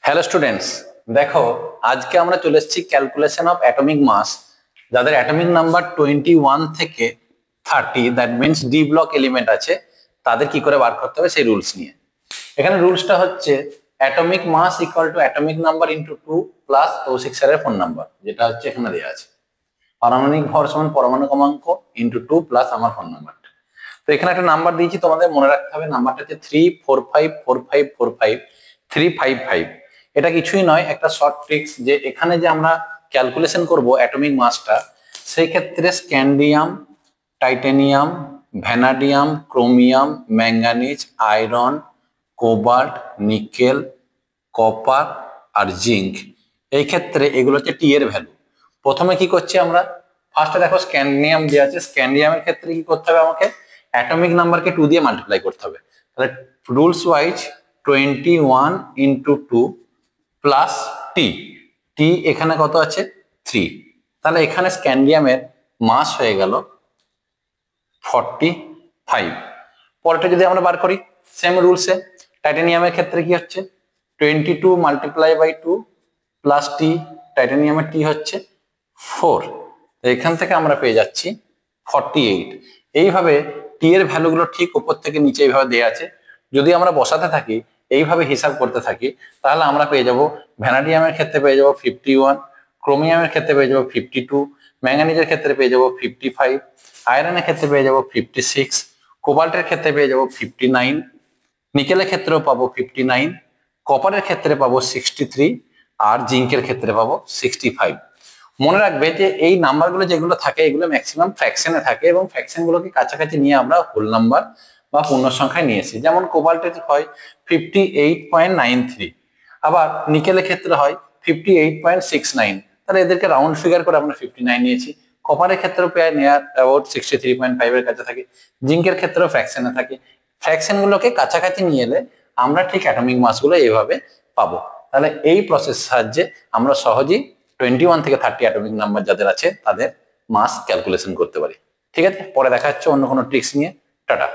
Hello students, দেখো আজকে আমরা চলে এসেছি ক্যালকুলেশন অফ অ্যাটমিক মাস। যাদের অ্যাটমিক নাম্বার 21 থেকে 30, that means D block element আছে, তাদের কি করে বার করতে হবে সেই রুলস নিয়ে। এখানে রুলসটা হচ্ছে atomic mass equal to atomic number into 2 plus Koushik স্যারের ফোন নাম্বার, যেটা হচ্ছে এখানে দেওয়া আছে। পারমাণবিক ভর সমান পরমাণু ক্রমাঙ্ক ইন্টু 2 প্লাস আমার ফোন নাম্বার। তো এখানে একটা নাম্বার দিয়েছি, তোমাদের মনে রাখতে হবে নাম্বারটা হচ্ছে 3454545 এটা কিছুই নয়, একটা শর্ট ট্রিক্স, যে এখানে যে আমরা ক্যালকুলেশন করব অ্যাটমিক মাসটা, সেই ক্ষেত্রে scandium, titanium, vanadium, chromium, manganese, iron, cobalt, nickel, copper আর জিঙ্ক, এই ক্ষেত্রে এগুলো হচ্ছে টি এর ভ্যালু। প্রথমে কি করছি আমরা, ফার্স্টে দেখো স্ক্যান্ডিয়াম যে আছে, স্ক্যান্ডিয়ামের ক্ষেত্রে কি করতে হবে, আমাকে অ্যাটমিক নাম্বারকে 2 দিয়ে মাল্টিপ্লাই করতে হবে। তাহলে রুলস ওয়াইজ 21 ইন্টু 2 প্লাস টি, টি এখানে কত আছে 3, তাহলে এখানে স্ক্যান্ডিয়ামের মাস হয়ে গেল 45। পরেরটা যদি আমরা বার করি সেম রুলসে, টাইটানিয়ামের ক্ষেত্রে কি হচ্ছে 22 মাল্টিপ্লাই বাই 2 প্লাস টি, টাইটানিয়ামের টি হচ্ছে 4, এখান থেকে আমরা পেয়ে যাচ্ছি 48। এইভাবে টি এর ভ্যালুগুলো ঠিক উপর থেকে নিচে এইভাবে দেওয়া আছে, যদি আমরা বসাতে থাকি এইভাবে হিসাব করতে থাকি, তাহলে আমরা পেয়ে যাব ভ্যানাডিয়ামের ক্ষেত্রে পেয়ে যাব 51, ক্রোমিয়ামের ক্ষেত্রে পেয়ে যাব 52, ম্যাঙ্গানিজের ক্ষেত্রে পেয়ে যাব 55, আয়রনের ক্ষেত্রে পেয়ে যাব 56, কোবাল্টের ক্ষেত্রে পেয়ে যাব 59, নিকেলের ক্ষেত্রেও পাবো 59, কপারের ক্ষেত্রে পাবো 63 আর জিঙ্কের ক্ষেত্রে পাবো 65। মনে রাখবে যে এই নাম্বারগুলো যেগুলো থাকে এগুলো ম্যাক্সিমাম ফ্র্যাকশনে থাকে, এবং ফ্র্যাকশন গুলোকে কাছাকাছি নিয়ে আমরা হোল নাম্বার বা পূর্ণ সংখ্যায় নিয়ে এসেছি। যেমন কোবাল্টের হয় 58.93, আবার নিকেলের ক্ষেত্রে হয় 58.69, তাহলে এদেরকে রাউন্ড ফিগার করে আমরা 59 নিয়েছি। কপারের ক্ষেত্রেও প্রায় নেয়ার অ্যাবাউট 63.5 এর কাছে থাকে, জিঙ্কের ক্ষেত্রেও ফ্র্যাকশনে থাকে। ফ্র্যাকশন গুলোকে কাছাকাছি নিয়ে এলে আমরা ঠিক অ্যাটমিক মাসগুলো এইভাবে পাবো। তাহলে এই প্রসেস সাহায্যে আমরা সহজেই 21 থেকে 30 অ্যাটমিক নাম্বার যাদের আছে তাদের মাস ক্যালকুলেশন করতে পারি। ঠিক আছে, পরে দেখা হচ্ছে অন্য কোনো ট্রিক্স নিয়ে। টাটা।